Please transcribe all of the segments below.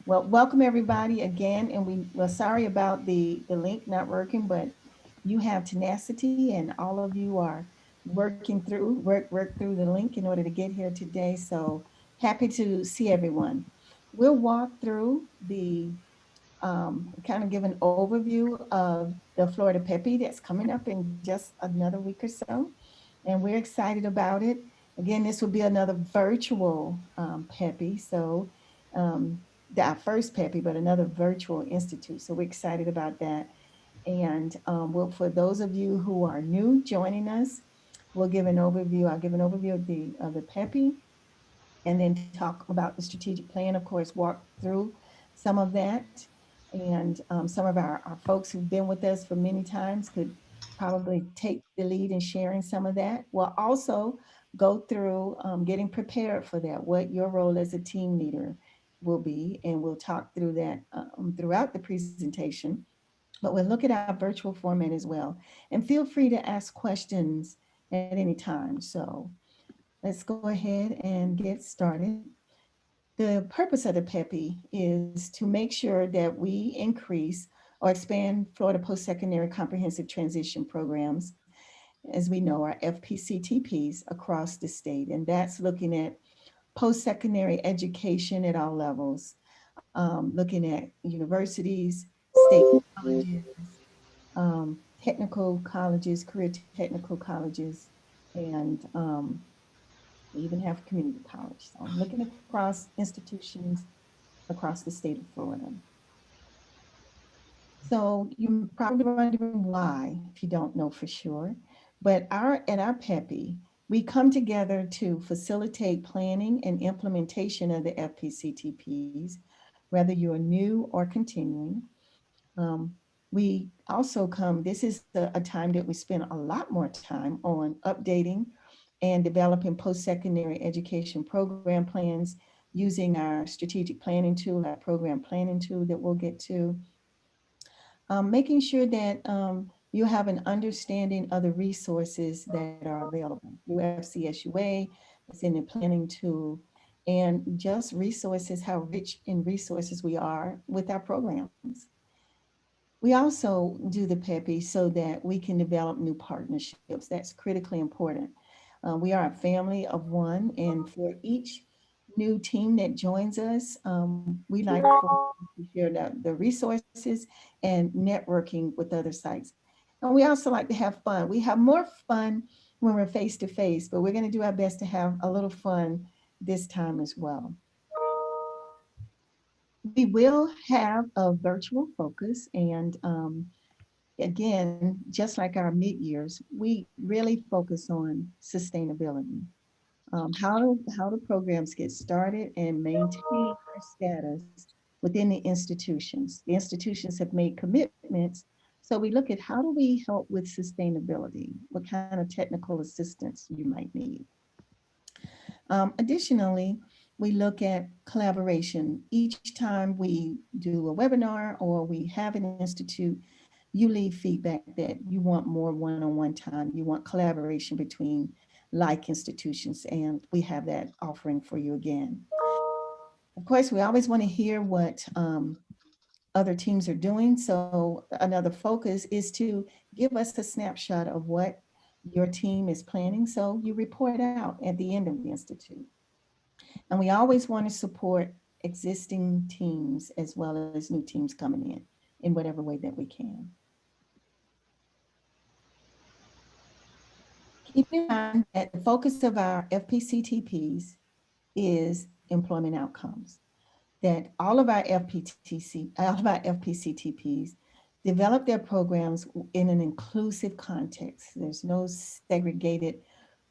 Well, welcome everybody again, and we're sorry about the link not working, but you have tenacity, and all of you are work through the link in order to get here today. So happy to see everyone. We'll walk through the kind of give an overview of the Florida Peppy that's coming up in just another week or so, and we're excited about it. Again, this will be another virtual Peppy, so um, our first Peppy, but another virtual institute. So we're excited about that. And for those of you who are new joining us, we'll give an overview. I'll give an overview of the Peppy, and then talk about the strategic plan. Of course, walk through some of that. And some of our folks who've been with us for many times could probably take the lead in sharing some of that. We'll also go through getting prepared for that, what your role as a team leader will be. And we'll talk through that throughout the presentation. But we'll look at our virtual format as well. And feel free to ask questions at any time. So let's go ahead and get started. The purpose of the PEPI is to make sure that we increase or expand Florida post-secondary comprehensive transition programs, as we know, our FPCTPs across the state. And that's looking at post-secondary education at all levels, looking at universities, state colleges, technical colleges, career technical colleges, and we even have community college. So I'm looking across institutions across the state of Florida. So you're probably wondering why, if you don't know for sure. But at our PEPI, we come together to facilitate planning and implementation of the FPCTPs, whether you're new or continuing. Um, we also come, this is a time that we spend a lot more time on updating and developing post-secondary education program plans using our strategic planning tool, our program planning tool that we'll get to, making sure that you have an understanding of the resources that are available through FCSUA, it's in the planning tool, and just resources, how rich in resources we are with our programs. We also do the PEPI so that we can develop new partnerships. That's critically important. We are a family of one, and for each new team that joins us, we like for to share the resources and networking with other sites. And we also like to have fun. We have more fun when we're face to face, but we're going to do our best to have a little fun this time as well. We will have a virtual focus, and again, just like our mid-years, we really focus on sustainability. How the programs get started and maintain their status within the institutions. The institutions have made commitments, so we look at how do we help with sustainability? What kind of technical assistance you might need? Additionally, we look at collaboration. Each time we do a webinar or we have an institute, you leave feedback that you want more one-on-one time. You want collaboration between like institutions, and we have that offering for you again. Of course, we always want to hear what other teams are doing. So another focus is to give us a snapshot of what your team is planning. So you report out at the end of the institute. And we always want to support existing teams as well as new teams coming in whatever way that we can. Keep in mind that the focus of our FPCTPs is employment outcomes. That all of our FPCTPs develop their programs in an inclusive context. There's no segregated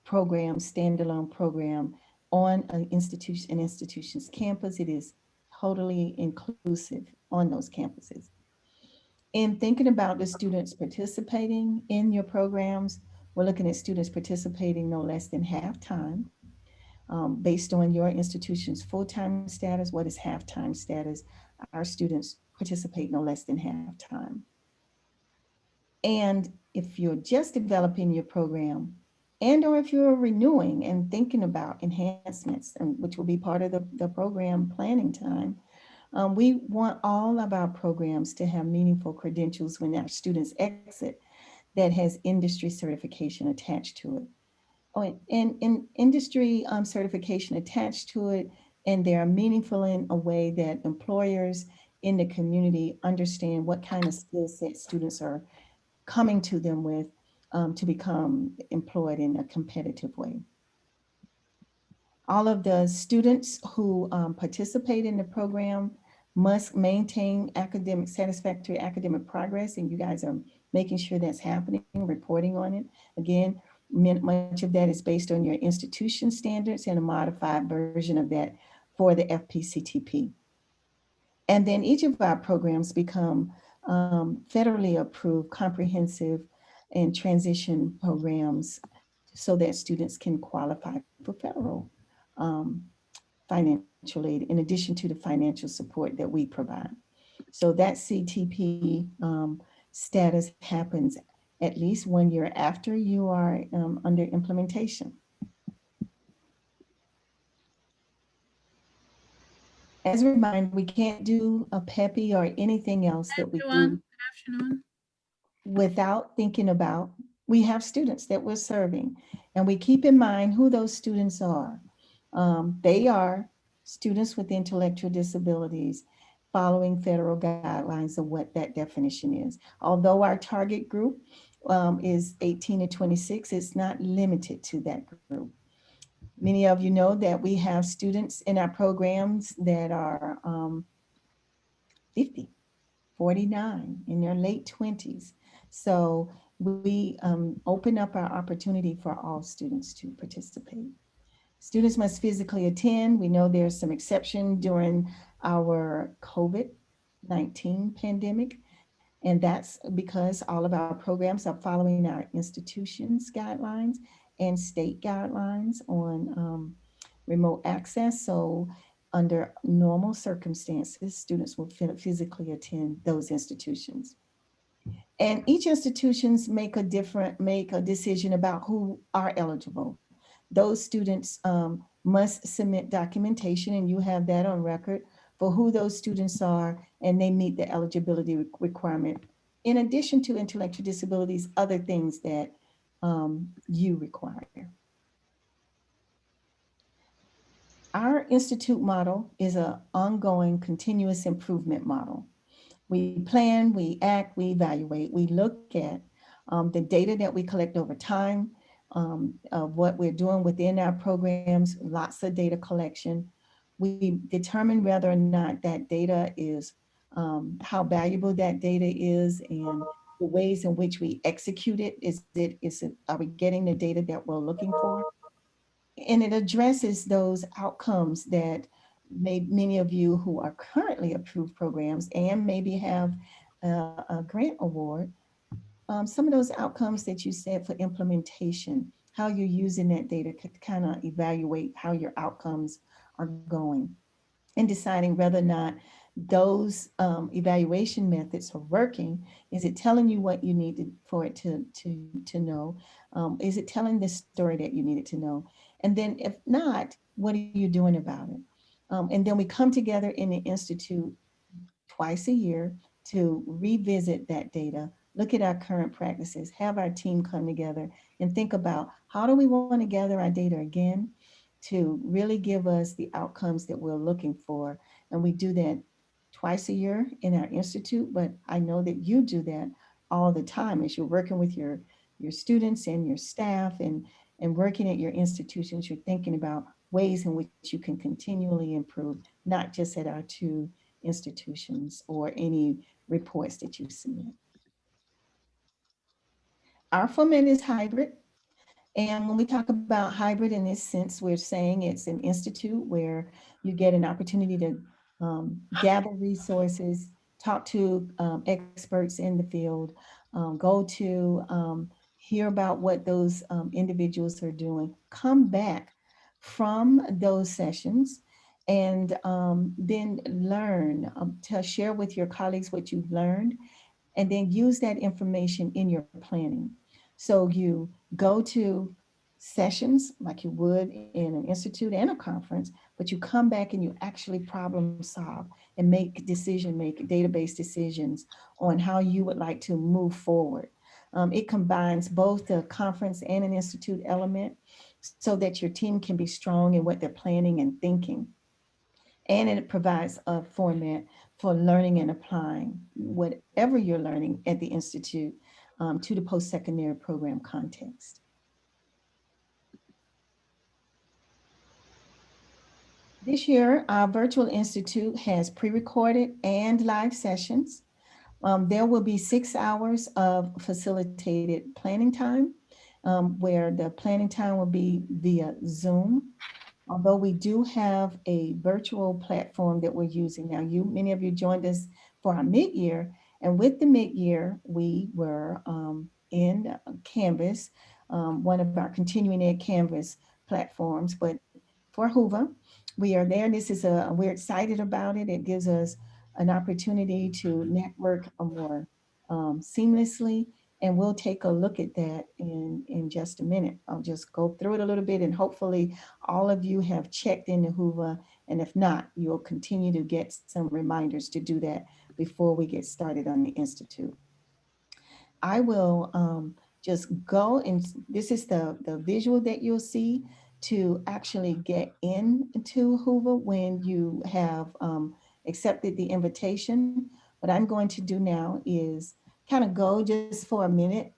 program, standalone program on an institution's campus. It is totally inclusive on those campuses. In thinking about the students participating in your programs, we're looking at students participating no less than half time. Based on your institution's full-time status, what is half-time status? Our students participate no less than half time. And if you're just developing your program, and or if you're renewing and thinking about enhancements, and which will be part of the program planning time, We want all of our programs to have meaningful credentials when our students exit that has industry certification attached to it. Oh, and industry certification attached to it, and they are meaningful in a way that employers in the community understand what kind of skill set students are coming to them with to become employed in a competitive way. All of the students who participate in the program must maintain academic satisfactory academic progress, and you guys are making sure that's happening, reporting on it. Again, much of that is based on your institution standards and a modified version of that for the FPCTP. And then each of our programs become federally approved, comprehensive, and transition programs so that students can qualify for federal um, financial aid in addition to the financial support that we provide. So that CTP status happens at least 1 year after you are under implementation. As a reminder, we can't do a PEPI or anything else that we do Good afternoon. without thinking about we have students that we're serving, and we keep in mind who those students are. They are students with intellectual disabilities following federal guidelines of what that definition is. Although our target group is 18 to 26, it's not limited to that group. Many of you know that we have students in our programs that are 50, 49, in their late 20s. So we open up our opportunity for all students to participate. Students must physically attend. We know there's some exception during our COVID-19 pandemic, and that's because all of our programs are following our institutions guidelines and state guidelines on remote access. So under normal circumstances, students will physically attend those institutions. And each institutions make a decision about who are eligible. Those students must submit documentation, and you have that on record for who those students are, and they meet the eligibility requirement. In addition to intellectual disabilities, other things that you require. Our institute model is an ongoing continuous improvement model. We plan, we act, we evaluate, we look at the data that we collect over time, of what we're doing within our programs, lots of data collection. We determine whether or not that data is, how valuable that data is, and the ways in which we execute it. Are we getting the data that we're looking for? And it addresses those outcomes that many of you who are currently approved programs and maybe have a grant award, some of those outcomes that you said for implementation, how you're using that data to kind of evaluate how your outcomes are going, and deciding whether or not those evaluation methods are working. Is it telling you what you need for it to know? Is it telling the story that you needed to know? And then if not, what are you doing about it? And then we come together in the institute twice a year to revisit that data, look at our current practices, have our team come together and think about how do we want to gather our data again to really give us the outcomes that we're looking for. And we do that twice a year in our institute, but I know that you do that all the time as you're working with your students and your staff and working at your institutions. You're thinking about ways in which you can continually improve, not just at our two institutions or any reports that you submit. Our format is hybrid. And when we talk about hybrid in this sense, we're saying it's an institute where you get an opportunity to gather resources, talk to experts in the field, go to hear about what those individuals are doing, come back from those sessions, and then learn to share with your colleagues what you've learned, and then use that information in your planning. So you go to sessions like you would in an institute and a conference, but you come back and you actually problem solve and make database decisions on how you would like to move forward. It combines both the conference and an institute element so that your team can be strong in what they're planning and thinking. And it provides a format for learning and applying whatever you're learning at the institute to the post-secondary program context. This year, our virtual institute has pre-recorded and live sessions. There will be 6 hours of facilitated planning time, where the planning time will be via Zoom. Although we do have a virtual platform that we're using now. Many of you joined us for our mid-year, and with the mid-year, we were in Canvas, one of our continuing ed Canvas platforms. But for Hoover, we are there. We're excited about it. It gives us an opportunity to network more seamlessly, and we'll take a look at that in just a minute. I'll just go through it a little bit, and hopefully all of you have checked into Hoover, and if not, you'll continue to get some reminders to do that before we get started on the Institute. I will just go, and this is the visual that you'll see to actually get into Hoover when you have accepted the invitation. What I'm going to do now is kind of go just for a minute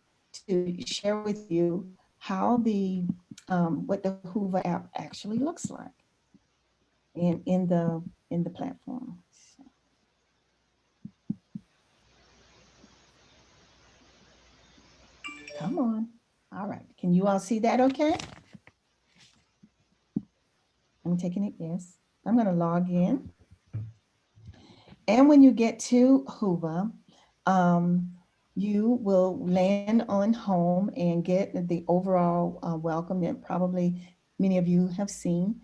to share with you how what the Hoover app actually looks like in the platform. So, come on. All right. Can you all see that okay? I'm taking it, yes. I'm going to log in. And when you get to Hoover, um, you will land on home and get the overall welcome that probably many of you have seen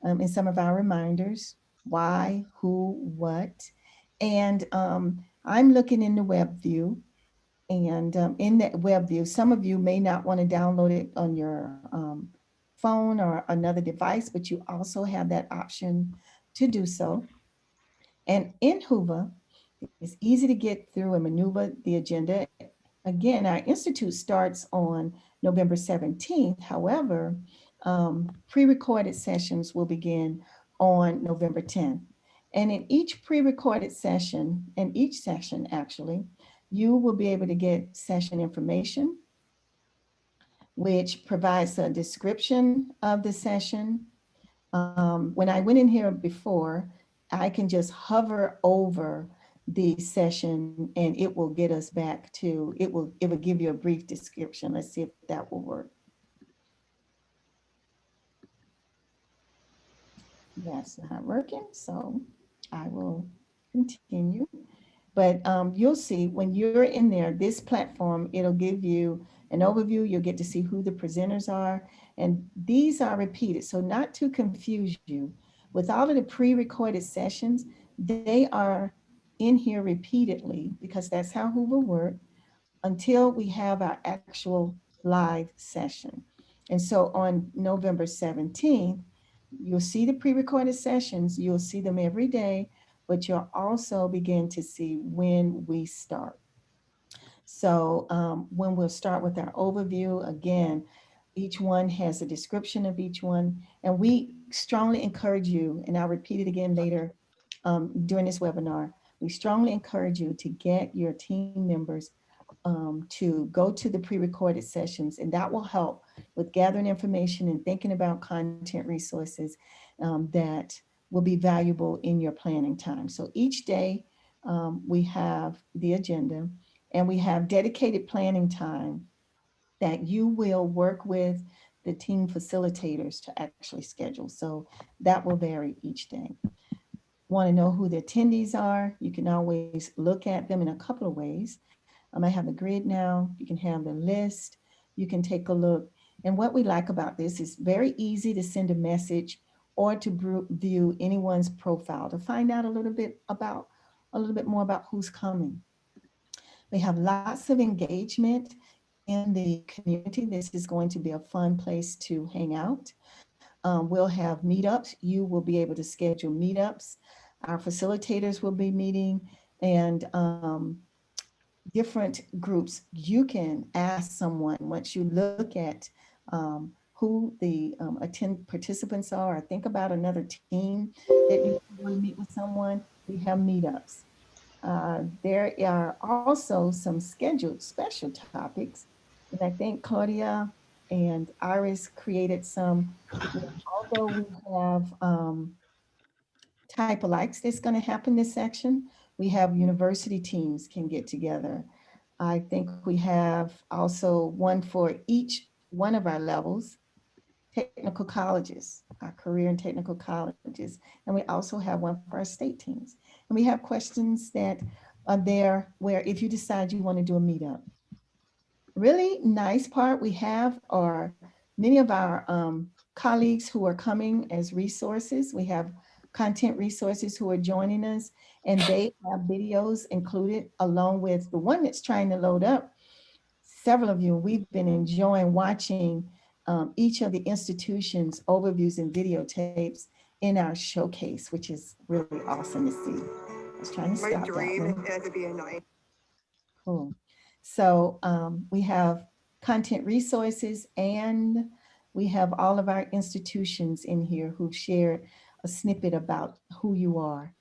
in some of our reminders: why, who, what. And I'm looking in the web view. And in that web view, some of you may not want to download it on your phone or another device, but you also have that option to do so. And in Hoover, it's easy to get through and maneuver the agenda. Again, our institute starts on November 17th. However, pre-recorded sessions will begin on November 10th. And in each pre-recorded session, and each session actually, you will be able to get session information, which provides a description of the session. When I went in here before, I can just hover over the session and it will get us back to, it will give you a brief description. Let's see if that will work. That's not working, so I will continue. But you'll see when you're in there, this platform, it'll give you an overview. You'll get to see who the presenters are. And these are repeated. So not to confuse you, with all of the pre-recorded sessions, they are in here repeatedly because that's how Hoover works until we have our actual live session. And so on November 17th, you'll see the pre-recorded sessions. You'll see them every day, but you'll also begin to see when we start. So when we'll start with our overview, again, each one has a description of each one. And we strongly encourage you, and I'll repeat it again later during this webinar, we strongly encourage you to get your team members to go to the pre-recorded sessions, and that will help with gathering information and thinking about content resources that will be valuable in your planning time. So each day we have the agenda and we have dedicated planning time that you will work with the team facilitators to actually schedule. So that will vary each day. Want to know who the attendees are? You can always look at them in a couple of ways. I have the grid now. You can have the list. You can take a look. And what we like about this is very easy to send a message or to view anyone's profile to find out a little bit more about who's coming. We have lots of engagement in the community. This is going to be a fun place to hang out. We'll have meetups. You will be able to schedule meetups. Our facilitators will be meeting, and different groups. You can ask someone once you look at who the attend participants are, or think about another team that you want to meet with someone. We have meetups. There are also some scheduled special topics. And I think Claudia and Iris created some, although we have type alikes that's going to happen this section, we have university teams can get together. I think we have also one for each one of our levels, technical colleges, our career and technical colleges. And we also have one for our state teams. And we have questions that are there where if you decide you want to do a meetup. Really nice part we have are many of our colleagues who are coming as resources. We have content resources who are joining us, and they have videos included along with the one that's trying to load up. Several of you, we've been enjoying watching each of the institutions' overviews and videotapes in our showcase, which is really awesome to see. I was trying to stop that one. Is to be annoying. Cool. So we have content resources, and we have all of our institutions in here who've shared a snippet about who you are.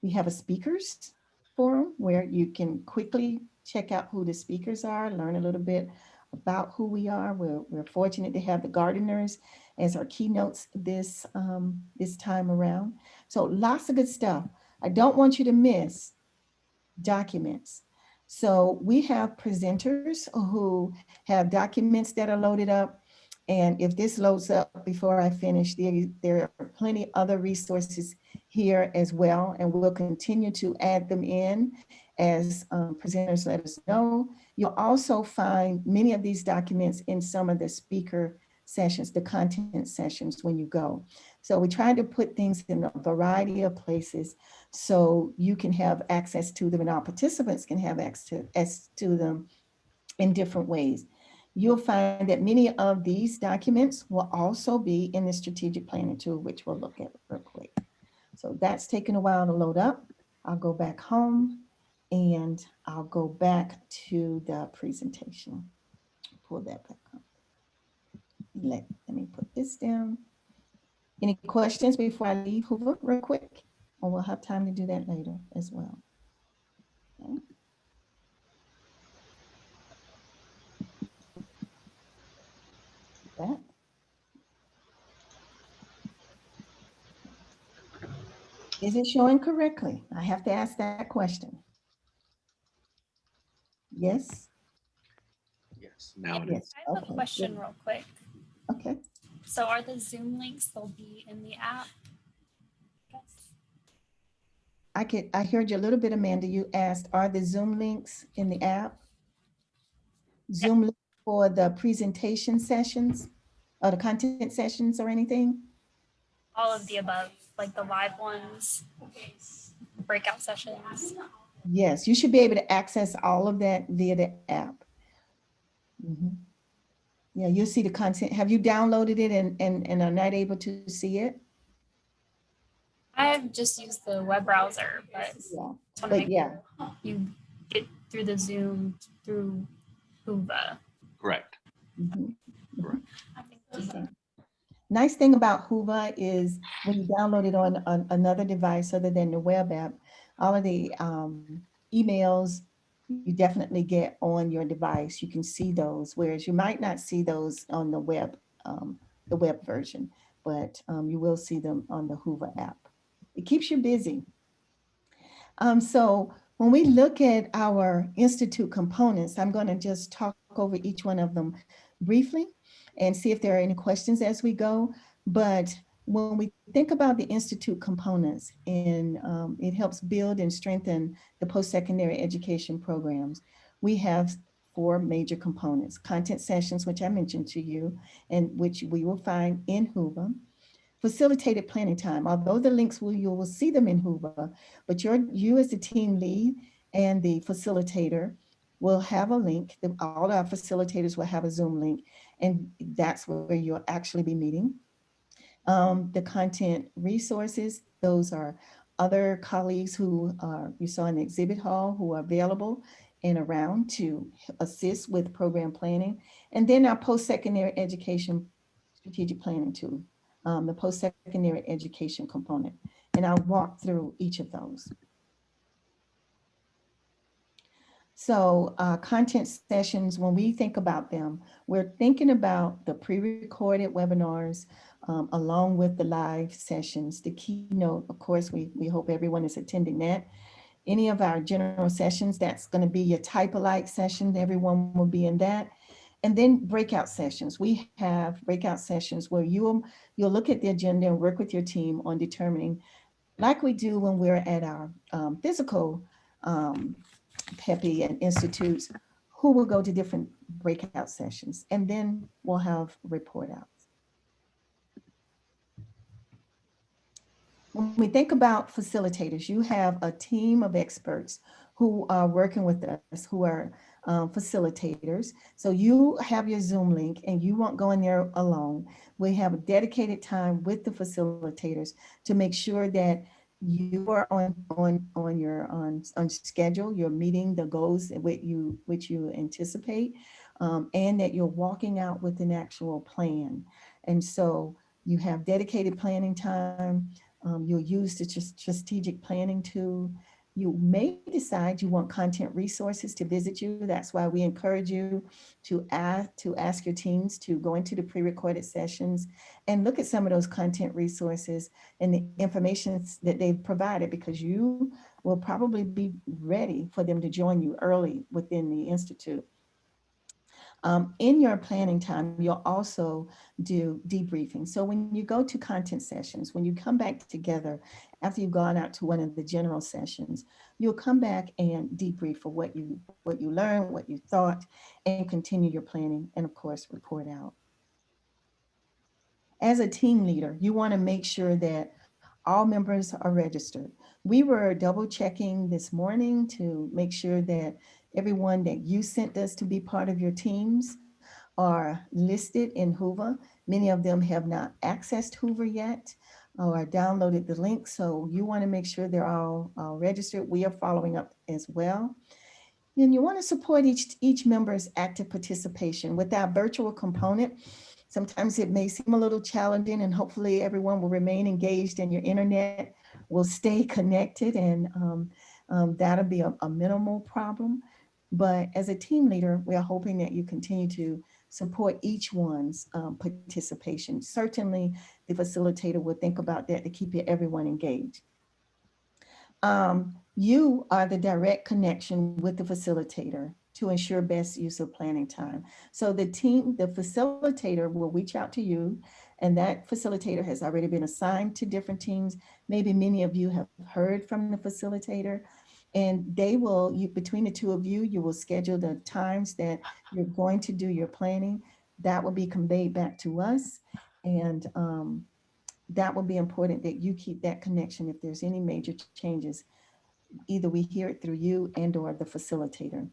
We have a speakers forum where you can quickly check out who the speakers are, learn a little bit about who we are. We're fortunate to have the gardeners as our keynotes this time around. So lots of good stuff. I don't want you to miss documents. So we have presenters who have documents that are loaded up. And if this loads up before I finish, there are plenty other resources here as well. And we'll continue to add them in as presenters let us know. You'll also find many of these documents in some of the speaker sessions, the content sessions when you go. So we try to put things in a variety of places so you can have access to them and our participants can have access to them in different ways. You'll find that many of these documents will also be in the strategic planning tool, which we'll look at real quick. So that's taken a while to load up. I'll go back home and I'll go back to the presentation. Pull that back up. Let me put this down. Any questions before I leave Hoover real quick? Or we'll have time to do that later as well. Okay. That. Is it showing correctly? I have to ask that question. Yes? Yes, now it Yes. is. I have a question real quick. Okay. So are the Zoom links, they'll be in the app? Yes. I heard you a little bit, Amanda. You asked, are the Zoom links in the app? Zoom links for the presentation sessions or the content sessions or anything? All of the above, like the live ones, breakout sessions. Yes, you should be able to access all of that via the app. Mhm. Yeah, you'll see the content. Have you downloaded it and are not able to see it? I've just used the web browser, but Yeah, just want to but make yeah. sure you get through the Zoom through Hoova. Correct. Mhm. Correct. Okay. Nice thing about Hoova is when you download it on another device other than the web app, all of the emails you definitely get on your device. You can see those, whereas you might not see those on the web version, but you will see them on the Hoova app. It keeps you busy. So when we look at our Institute components, I'm going to just talk over each one of them briefly and see if there are any questions as we go. But when we think about the Institute components, and it helps build and strengthen the post-secondary education programs, we have four major components: content sessions, which I mentioned to you, and which we will find in Hoova; facilitated planning time. Although the links you will see them in Hoova, but you as the team lead and the facilitator will have a link. All our facilitators will have a Zoom link, and that's where you'll actually be meeting. The content resources, those are other colleagues who you saw in the exhibit hall who are available and around to assist with program planning. And then our post-secondary education strategic planning tool, the post-secondary education component. And I'll walk through each of those. So content sessions, when we think about them, we're thinking about the pre-recorded webinars along with the live sessions. The keynote, of course, we hope everyone is attending that. Any of our general sessions, that's going to be your type-alike session. Everyone will be in that. And then breakout sessions. We have breakout sessions where you'll look at the agenda and work with your team on determining, like we do when we're at our physical um, PEPI and institutes, who will go to different breakout sessions. And then we'll have report outs. When we think about facilitators, you have a team of experts who are working with us, who are facilitators. So you have your Zoom link and you won't go in there alone. We have a dedicated time with the facilitators to make sure that you are on schedule. You're meeting the goals which you anticipate, and that you're walking out with an actual plan. And so you have dedicated planning time. You'll use the strategic planning tool. You may decide you want content resources to visit you. That's why we encourage you to ask your teams to go into the pre-recorded sessions and look at some of those content resources and the information that they've provided, because you will probably be ready for them to join you early within the Institute. In your planning time, you'll also do debriefing. So when you go to content sessions, when you come back together after you've gone out to one of the general sessions, you'll come back and debrief for what you learned, what you thought, and continue your planning, and of course, report out. As a team leader, you want to make sure that all members are registered. We were double checking this morning to make sure that everyone that you sent us to be part of your teams are listed in Hoover. Many of them have not accessed Hoover yet or downloaded the link. So you want to make sure they're all registered. We are following up as well. And you want to support each member's active participation. With that virtual component, sometimes it may seem a little challenging, and hopefully everyone will remain engaged and your internet will stay connected, and that'll be a minimal problem. But as a team leader, we are hoping that you continue to support each one's participation. Certainly, the facilitator will think about that to keep everyone engaged. You are the direct connection with the facilitator to ensure best use of planning time. So the facilitator will reach out to you, and that facilitator has already been assigned to different teams. Maybe many of you have heard from the facilitator, and they will, between the two of you, you will schedule the times that you're going to do your planning. That will be conveyed back to us, and that will be important that you keep that connection if there's any major changes. Either we hear it through you and or the facilitator.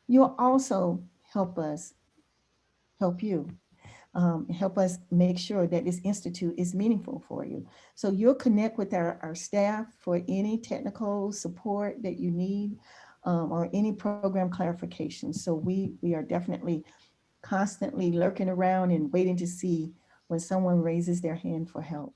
You'll also help us help you. Help us make sure that this institute is meaningful for you. So you'll connect with our staff for any technical support that you need, or any program clarification. So we are definitely constantly lurking around and waiting to see when someone raises their hand for help.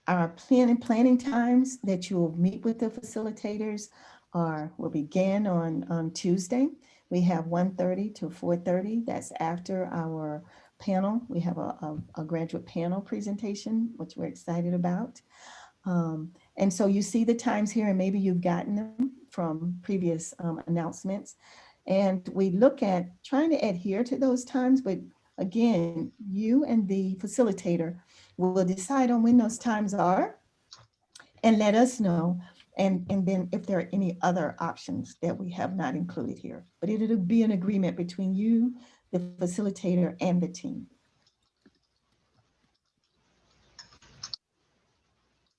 Our planning times that you'll meet with the facilitators will begin on Tuesday. We have 1:30 to 4:30. That's after our panel. We have a graduate panel presentation, which we're excited about. And so you see the times here, and maybe you've gotten them from previous announcements. And we look at trying to adhere to those times, but again, you and the facilitator will decide on when those times are and let us know. And then if there are any other options that we have not included here, but it'll be an agreement between you, the facilitator, and the team.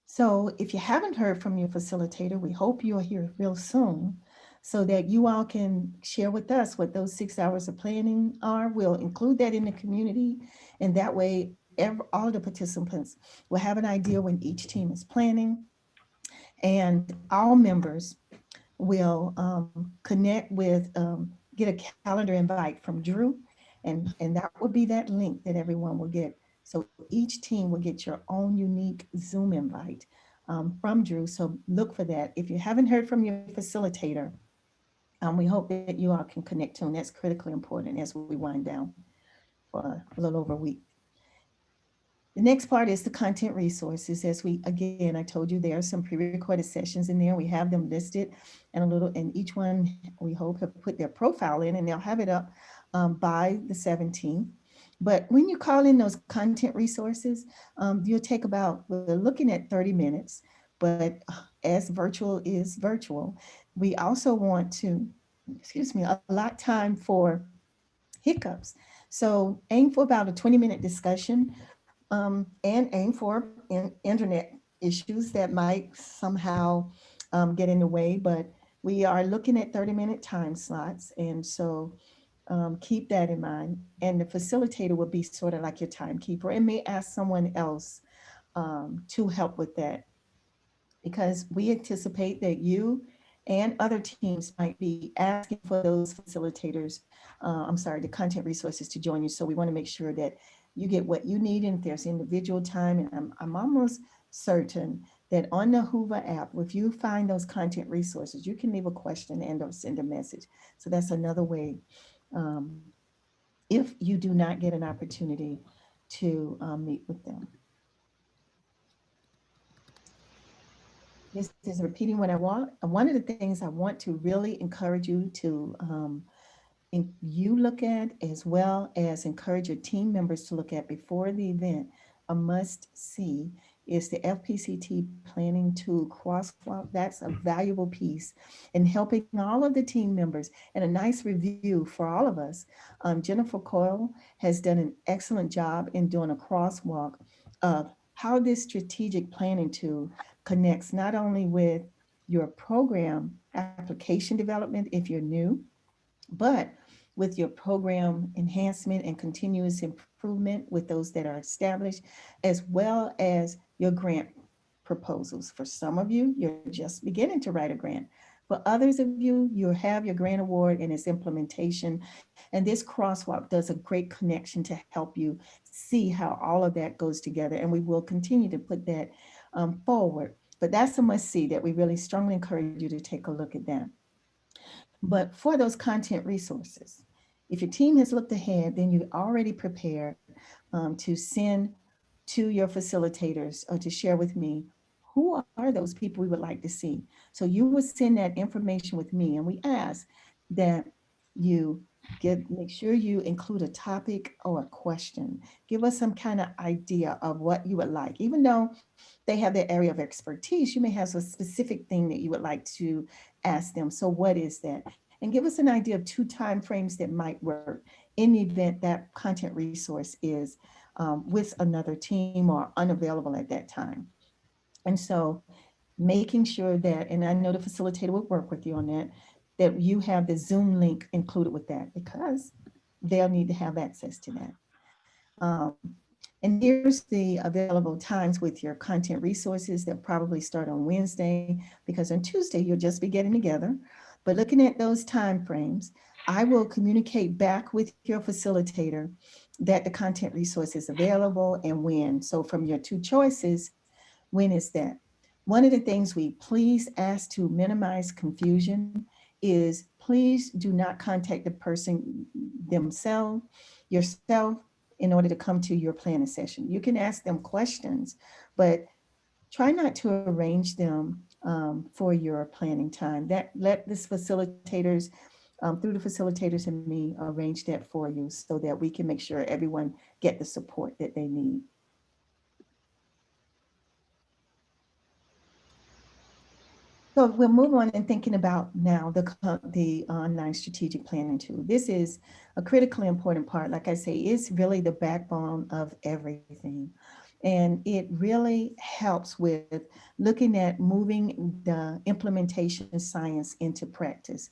So if you haven't heard from your facilitator, we hope you'll hear real soon. so that you all can share with us what those 6 hours of planning are. We'll include that in the community, and that way all the participants will have an idea when each team is planning, and all members will connect with, get a calendar invite from Drew, and that will be that link that everyone will get. So each team will get your own unique Zoom invite from Drew. So look for that. If you haven't heard from your facilitator, we hope that you all can connect to them. That's critically important as we wind down for a little over a week. The next part is the content resources. As we, again, I told you there are some pre-recorded sessions in there. We have them listed, and and each one we hope have put their profile in, and they'll have it up by the 17th. But when you call in those content resources, you'll take about, we're looking at 30 minutes, but as virtual is virtual, we also want to, excuse me, allot time for hiccups. So aim for about a 20-minute discussion, and aim for internet issues that might somehow get in the way. But we are looking at 30-minute time slots. And so keep that in mind. And the facilitator will be sort of like your timekeeper and may ask someone else to help with that, because we anticipate that you and other teams might be asking for those facilitators, I'm sorry, the content resources to join you. So we want to make sure that you get what you need. And if there's individual time, and I'm almost certain that on the Hoover app, if you find those content resources, you can leave a question and or send a message. So that's another way. Um, if you do not get an opportunity to meet with them. This is repeating what I want. One of the things I want to really encourage you to you look at, as well as encourage your team members to look at before the event, a must see is the FPCT planning tool crosswalk. That's a valuable piece in helping all of the team members, and a nice review for all of us. Jennifer Coyle has done an excellent job in doing a crosswalk of how this strategic planning tool connects not only with your program application development if you're new, but with your program enhancement and continuous improvement with those that are established, as well as your grant proposals. For some of you, you're just beginning to write a grant. For others of you, you have your grant award and its implementation. And this crosswalk does a great connection to help you see how all of that goes together. And we will continue to put that forward. But that's a must see that we really strongly encourage you to take a look at that. But for those content resources, if your team has looked ahead, then you're already prepared to send to your facilitators or to share with me who are those people we would like to see. So you would send that information with me, and we ask that you make sure you include a topic or a question. Give us some kind of idea of what you would like. Even though they have their area of expertise, you may have a specific thing that you would like to ask them. So what is that? And give us an idea of 2 time frames that might work in the event that content resource is with another team or unavailable at that time. And so making sure that, and I know the facilitator will work with you on that, that you have the Zoom link included with that, because they'll need to have access to that. Um, and here's the available times with your content resources. They'll probably start on Wednesday, because on Tuesday you'll just be getting together. But looking at those time frames, I will communicate back with your facilitator that the content resource is available and when. So from your 2 choices, when is that? One of the things we please ask to minimize confusion is, please do not contact the person themselves, yourself, in order to come to your planning session. You can ask them questions, but try not to arrange them for your planning time. That let this facilitators, through the facilitators and me, arrange that for you so that we can make sure everyone get the support that they need. So we'll move on and thinking about now the online strategic planning tool. This is a critically important part. Like I say, it's really the backbone of everything. And it really helps with looking at moving the implementation science into practice,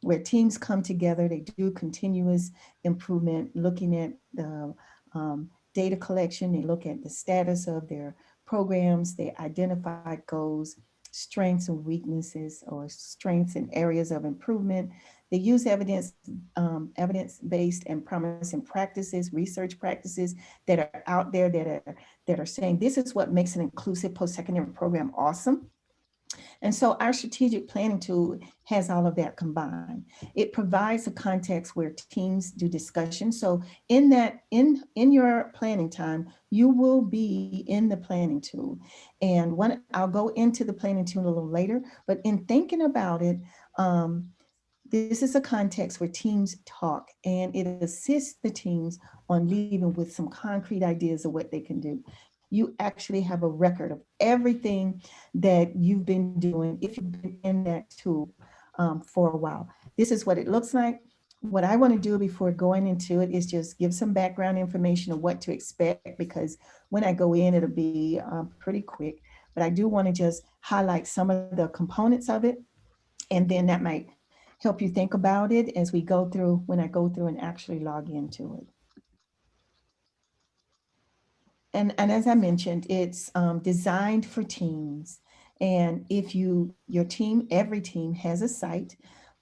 where teams come together, they do continuous improvement, looking at the data collection, they look at the status of their programs, they identify goals, strengths and weaknesses, or strengths and areas of improvement. They use evidence-based and promising practices, research practices that are out there that are saying this is what makes an inclusive post-secondary program awesome. And so our strategic planning tool has all of that combined. It provides a context where teams do discussion. So in your planning time, you will be in the planning tool. And one I'll go into the planning tool a little later, but in thinking about it, um, this is a context where teams talk and it assists the teams on leaving with some concrete ideas of what they can do. You actually have a record of everything that you've been doing if you've been in that tool for a while. This is what it looks like. What I want to do before going into it is just give some background information of what to expect, because when I go in, it'll be pretty quick. But I do want to just highlight some of the components of it, and then that might help you think about it as we go through, when I go through and actually log into it. And as I mentioned, it's designed for teams. And if your team, every team has a site,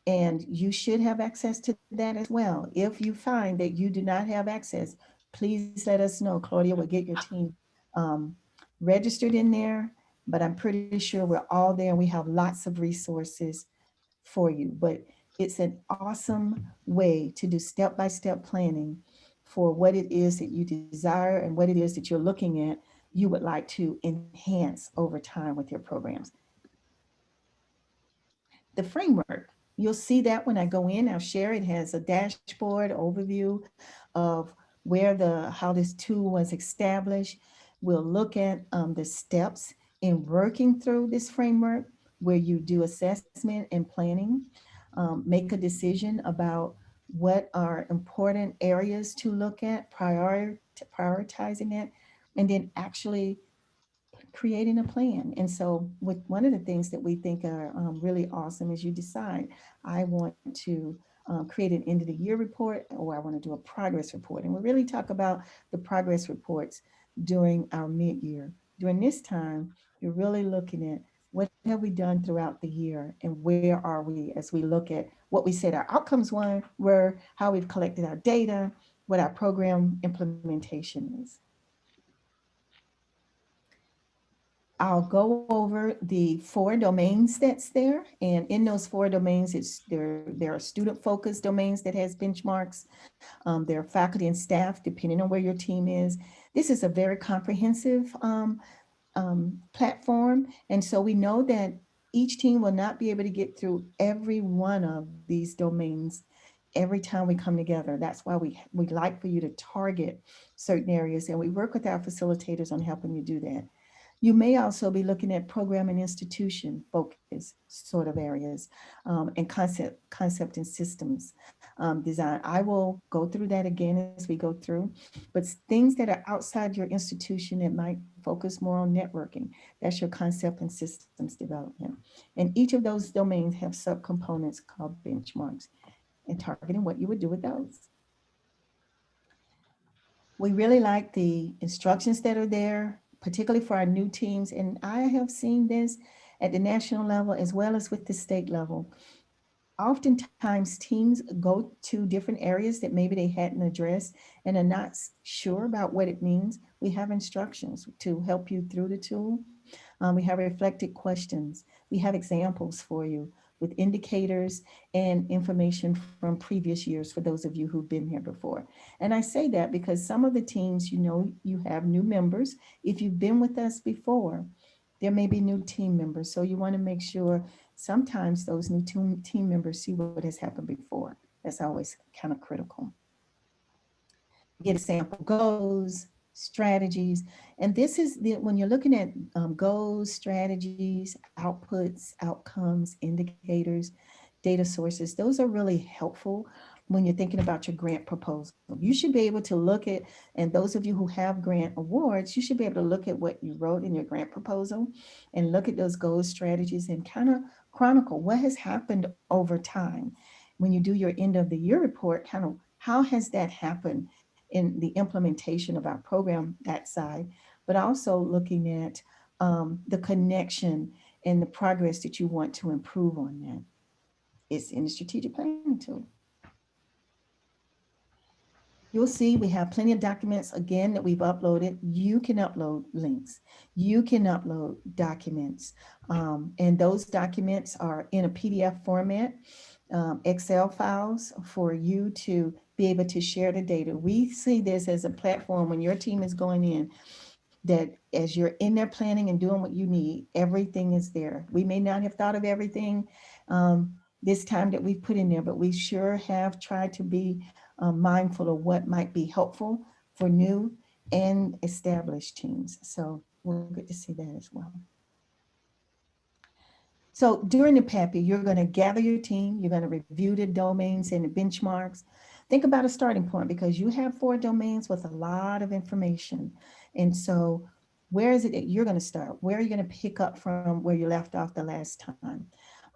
and you should have access to that as well. If you find that you do not have access, please let us know. Claudia will get your team um, registered in there. But I'm pretty sure we're all there and we have lots of resources for you. But it's an awesome way to do step-by-step planning for what it is that you desire and what it is that you're looking at you would like to enhance over time with your programs. The framework, you'll see that when I go in, I'll share, it has a dashboard overview of where the how this tool was established. We'll look at the steps in working through this framework, where you do assessment and planning, make a decision about what are important areas to look at, prioritizing it, and then actually creating a plan. And so, with one of the things that we think are really awesome is you decide, I want to create an end of the year report, or I want to do a progress report. And we really talk about the progress reports during our mid year. During this time, you're really looking at what have we done throughout the year and where are we as we look at what we said our outcomes were, how we've collected our data, what our program implementation is. I'll go over the 4 domains that's there. And in those 4 domains, there are student focused domains that has benchmarks. There are faculty and staff, depending on where your team is. This is a very comprehensive platform. And so we know that each team will not be able to get through every one of these domains every time we come together. That's why we like for you to target certain areas, and we work with our facilitators on helping you do that. You may also be looking at program and institution focus sort of areas, and concept and systems design. I will go through that again as we go through, but things that are outside your institution that might focus more on networking, that's your concept and systems development. And each of those domains have subcomponents called benchmarks, and targeting what you would do with those. We really like the instructions that are there, particularly for our new teams. And I have seen this at the national level as well as with the state level. Oftentimes, teams go to different areas that maybe they hadn't addressed and are not sure about what it means. We have instructions to help you through the tool. We have reflected questions. We have examples for you with indicators and information from previous years for those of you who've been here before. And I say that because some of the teams, you have new members. If you've been with us before, there may be new team members. So you want to make sure sometimes those new team members see what has happened before. That's always kind of critical. Get a sample goals, strategies. And this is when you're looking at goals, strategies, outputs, outcomes, indicators, data sources, those are really helpful when you're thinking about your grant proposal. You should be able to look at, and those of you who have grant awards, you should be able to look at what you wrote in your grant proposal and look at those goals, strategies, and kind of chronicle what has happened over time. When you do your end of the year report, kind of how has that happened in the implementation of our program, that side, but also looking at the connection and the progress that you want to improve on that. It's in the strategic planning tool. You'll see we have plenty of documents again that we've uploaded. You can upload links. You can upload documents. And those documents are in a PDF format, Excel files for you to be able to share the data. We see this as a platform when your team is going in that as you're in there planning and doing what you need, everything is there. We may not have thought of everything um, this time that we've put in there, but we sure have tried to be mindful of what might be helpful for new and established teams. So we're good to see that as well. So during the PAPI, you're going to gather your team, you're going to review the domains and the benchmarks. Think about a starting point because you have 4 domains with a lot of information. And so where is it that you're going to start? Where are you going to pick up from where you left off the last time?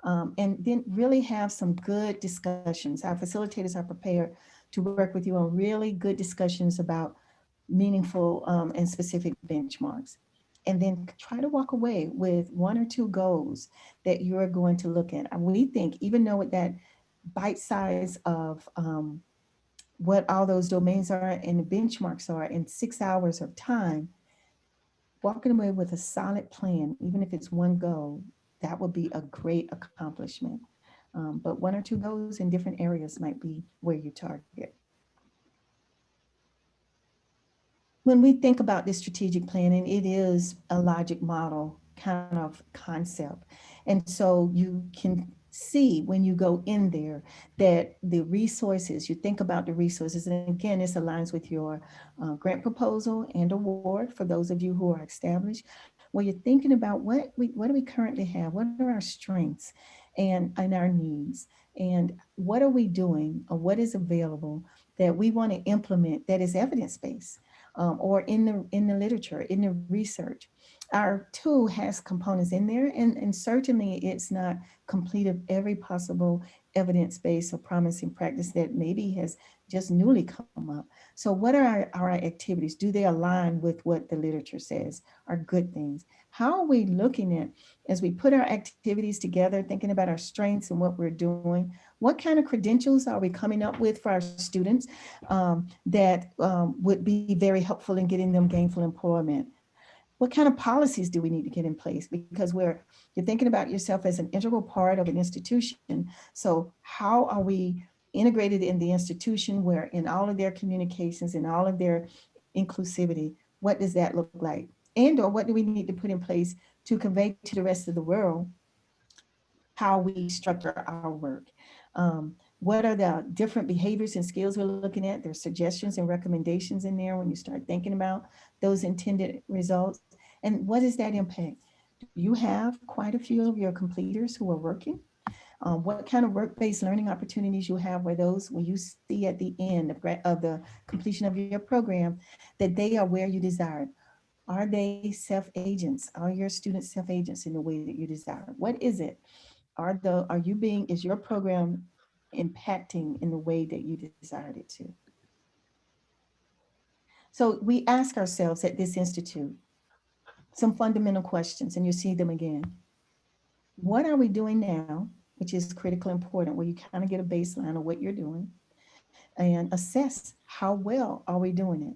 And then really have some good discussions. Our facilitators are prepared to work with you on really good discussions about meaningful and specific benchmarks. And then try to walk away with 1 or 2 goals that you're going to look at. And we think, even though with that bite size of what all those domains are and the benchmarks are in 6 hours of time, walking away with a solid plan, even if it's 1 goal, that would be a great accomplishment. But 1 or 2 goals in different areas might be where you target. When we think about this strategic planning, it is a logic model kind of concept. And so you can see when you go in there that the resources, you think about the resources, and again, this aligns with your grant proposal and award for those of you who are established, where you're thinking about what do we currently have? What are our strengths and our needs? And what are we doing or what is available that we want to implement that is evidence-based? Or in the literature, in the research. Our tool has components in there, and certainly it's not complete of every possible evidence-based or promising practice that maybe has just newly come up. So what are our activities? Do they align with what the literature says are good things? How are we looking at, as we put our activities together, thinking about our strengths and what we're doing, what kind of credentials are we coming up with for our students that would be very helpful in getting them gainful employment? What kind of policies do we need to get in place? Because you're thinking about yourself as an integral part of an institution. So how are we integrated in the institution where in all of their communications and all of their inclusivity, what does that look like? And or what do we need to put in place to convey to the rest of the world how we structure our work? What are the different behaviors and skills we're looking at? There's suggestions and recommendations in there when you start thinking about those intended results. And what is that impact? Do you have quite a few of your completers who are working? What kind of work-based learning opportunities you have where those, when you see at the end of the completion of your program, that they are where you desired? Are they self-agents? Are your students self-agents in the way that you desire? What is it? Is your program impacting in the way that you desired it to? So we ask ourselves at this institute some fundamental questions, and you see them again. What are we doing now, which is critically important, where you kind of get a baseline of what you're doing and assess how well are we doing it?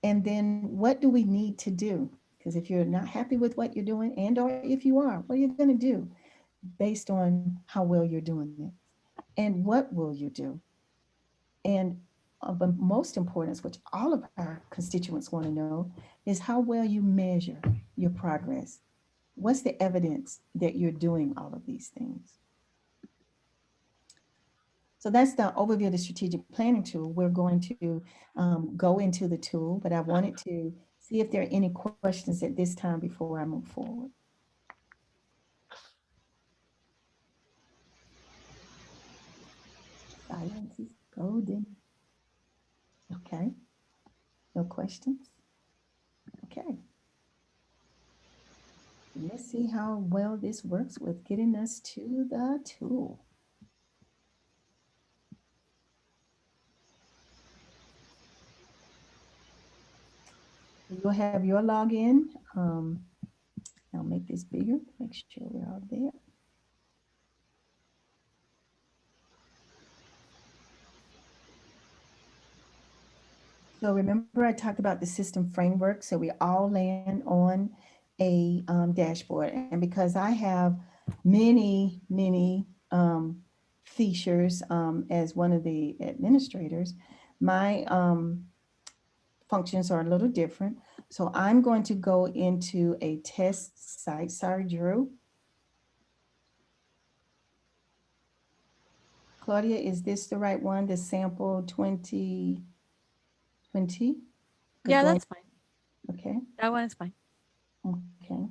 And then what do we need to do? Because if you're not happy with what you're doing, and or if you are, what are you going to do based on how well you're doing it? And what will you do? And of the most importance, which all of our constituents want to know, is how well you measure your progress. What's the evidence that you're doing all of these things? So that's the overview of the strategic planning tool. We're going to go into the tool, but I wanted to see if there are any questions at this time before I move forward. Silence. Silence is golden. Okay, no questions? Okay, let's see how well this works with getting us to the tool. You'll have your login. Um, I'll make this bigger, make sure we're all there. So remember I talked about the system framework. So we all land on a dashboard. And because I have many features as one of the administrators, my functions are a little different. So I'm going to go into a test site. Sorry, Drew. Claudia, is this the right one? The sample 2020? Good Yeah, going. that's fine. Okay. That one is fine. Okay.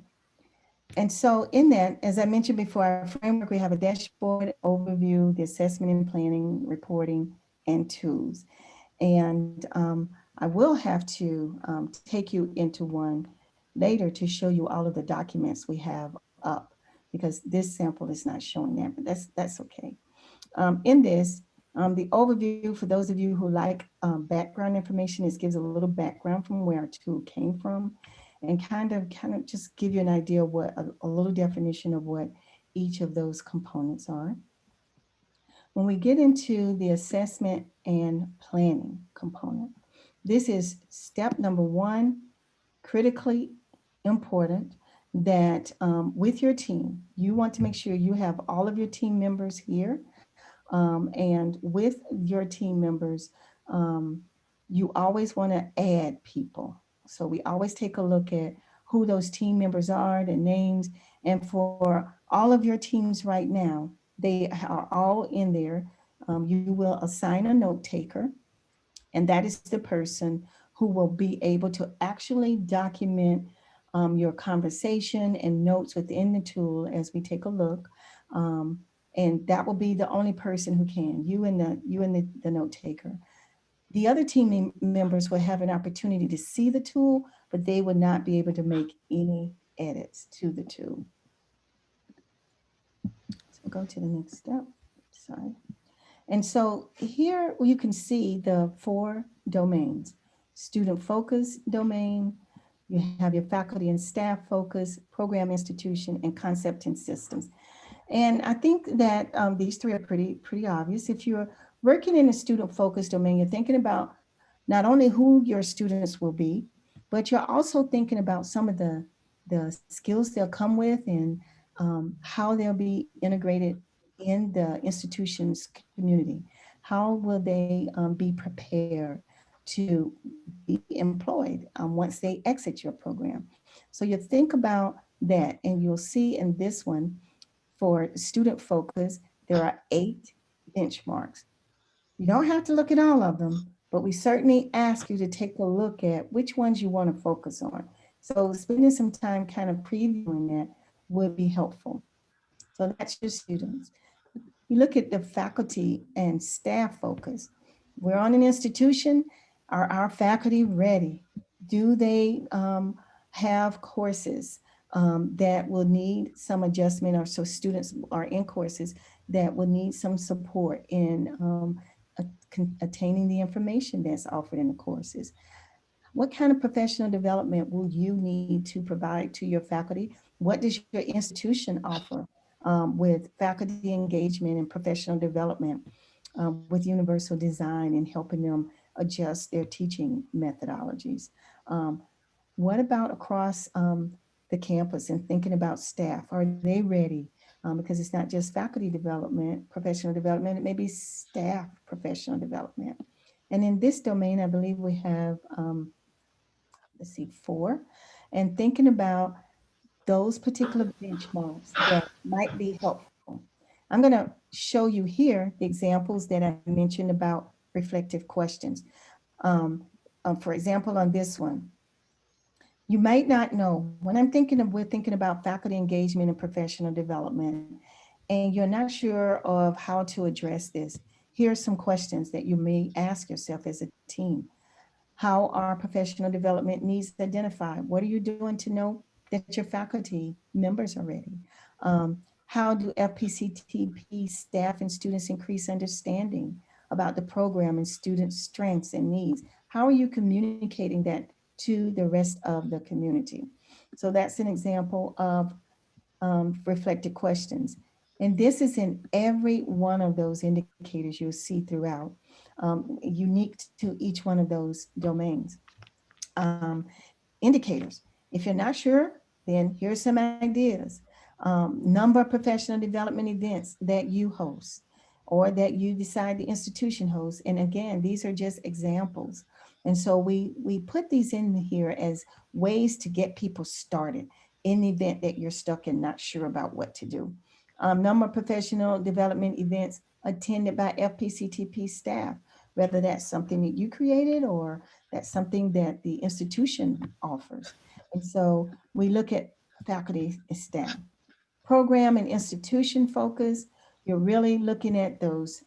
And so in that, as I mentioned before, our framework, we have a dashboard, overview, the assessment and planning, reporting, and tools. And I will have to take you into one later to show you all of the documents we have up because this sample is not showing that, but that's okay. In this, the overview for those of you who like background information, it gives a little background from where our tool came from, and kind of just give you an idea of what a little definition of what each of those components are. When we get into the assessment and planning component, this is step number one, critically important that with your team, you want to make sure you have all of your team members here and with your team members, um, you always want to add people. So we always take a look at who those team members are, the names, and for all of your teams right now, they are all in there. You will assign a note taker, and that is the person who will be able to actually document your conversation and notes within the tool as we take a look. Um, and that will be the only person who can, you and the note taker. The other members will have an opportunity to see the tool, but they will not be able to make any edits to the tool. So go to the next step. Sorry. And so here you can see the four domains: student focus domain, you have your faculty and staff focus, program institution, and concept and systems. And I think that these three are pretty obvious. If you're working in a student focused domain, you're thinking about not only who your students will be, but you're also thinking about some of the skills they'll come with and how they'll be integrated in the institution's community. How will they be prepared to be employed once they exit your program? So you think about that, and you'll see in this one for student focus, there are 8 benchmarks. You don't have to look at all of them, but we certainly ask you to take a look at which ones you want to focus on. So spending some time kind of previewing that would be helpful. So that's your students. You look at the faculty and staff focus. We're on an institution. Are our faculty ready? Do they have courses that will need some adjustment, or so students are in courses that will need some support in attaining the information that's offered in the courses? What kind of professional development will you need to provide to your faculty? What does your institution offer with faculty engagement and professional development with universal design and helping them adjust their teaching methodologies? Um, what about across the campus and thinking about staff? Are they ready? Because it's not just faculty development, professional development, it may be staff professional development. And in this domain, I believe we have let's see, 4, and thinking about those particular benchmarks that might be helpful. I'm going to show you here the examples that I mentioned about reflective questions. Um, for example, on this one, you might not know, when we're thinking about faculty engagement and professional development, and you're not sure of how to address this. here are some questions that you may ask yourself as a team. How are professional development needs identified? What are you doing to know that your faculty members are ready? How do FPCTP staff and students increase understanding about the program and student strengths and needs? How are you communicating that to the rest of the community? So that's an example of reflected questions. And this is in every one of those indicators you'll see throughout, unique to each one of those domains. Um, Indicators. If you're not sure, then here's some ideas. Number of professional development events that you host or that you decide the institution hosts. And again, these are just examples. And so we put these in here as ways to get people started in the event that you're stuck and not sure about what to do. Number of professional development events attended by FPCTP staff, whether that's something that you created or that's something that the institution offers. And so we look at faculty and staff. Program and institution focus, you're really looking at those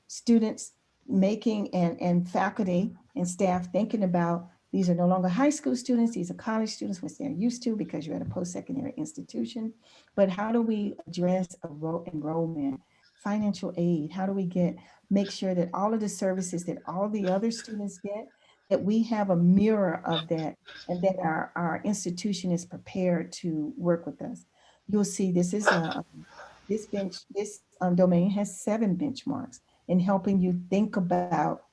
students making and faculty and staff thinking about these are no longer high school students, these are college students, which they're used to because you're at a post-secondary institution. But how do we address enrollment, financial aid? How do we make sure that all of the services that all the other students get, that we have a mirror of that and that our institution is prepared to work with us? You'll see this is this domain has 7 benchmarks in helping you think about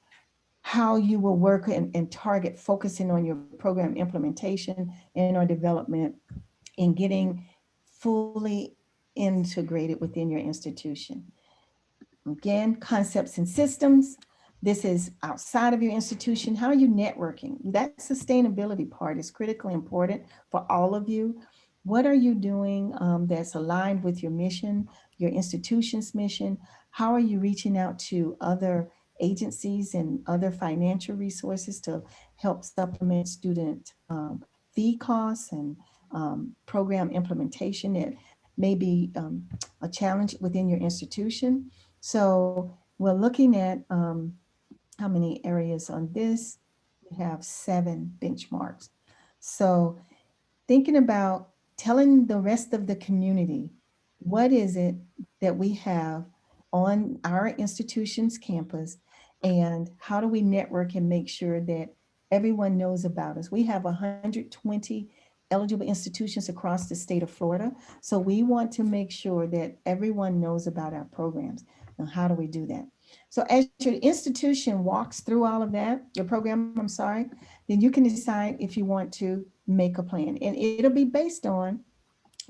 how you will work and target focusing on your program implementation and or development and getting fully integrated within your institution. Again, concepts and systems. This is outside of your institution. How are you networking? That sustainability part is critically important for all of you. What are you doing that's aligned with your mission, your institution's mission? How are you reaching out to other agencies and other financial resources to help supplement student fee costs and program implementation that may be a challenge within your institution? So we're looking at how many areas on this? We have 7 benchmarks. So thinking about telling the rest of the community, what is it that we have on our institution's campus and how do we network and make sure that everyone knows about us? We have 120 eligible institutions across the state of Florida. So we want to make sure that everyone knows about our programs. Now, how do we do that? So as your institution walks through all of that, your program, I'm sorry, then you can decide if you want to make a plan. And it'll be based on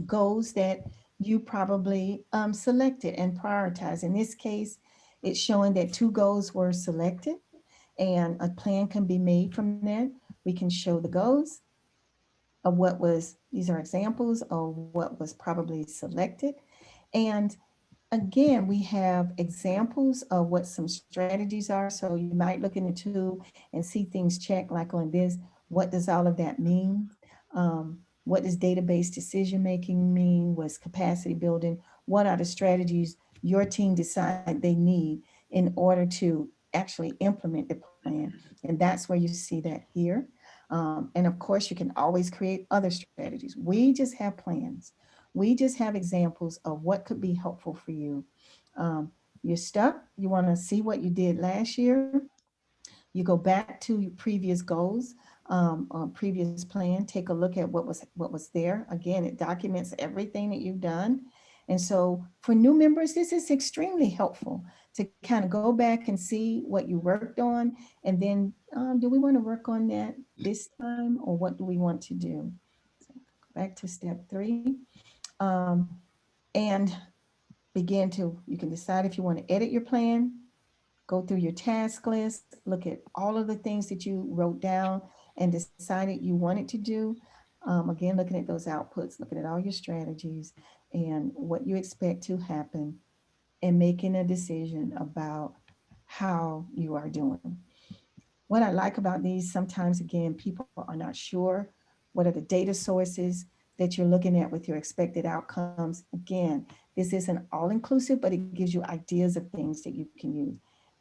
goals that you probably selected and prioritized. In this case, it's showing that 2 goals were selected and a plan can be made from that. We can show the goals of what was, these are examples of what was probably selected. And again, we have examples of what some strategies are. So you might look in the tool and see things checked like on this. What does all of that mean? What does database decision making mean? What's capacity building? What are the strategies your team decide they need in order to actually implement the plan? And that's where you see that here. And of course, you can always create other strategies. We just have plans. We just have examples of what could be helpful for you. You're stuck. You want to see what you did last year. You go back to your previous goals, previous plan. Take a look at what was there. Again, it documents everything that you've done. And so for new members, this is extremely helpful to kind of go back and see what you worked on, and then do we want to work on that this time, or what do we want to do? So back to step 3, um, and begin to. You can decide if you want to edit your plan, go through your task list, look at all of the things that you wrote down and decided you wanted to do. Again, looking at those outputs, looking at all your strategies and what you expect to happen, and making a decision about how you are doing. What I like about these, sometimes again, people are not sure what are the data sources that you're looking at with your expected outcomes. Again, this isn't all inclusive, but it gives you ideas of things that you can use.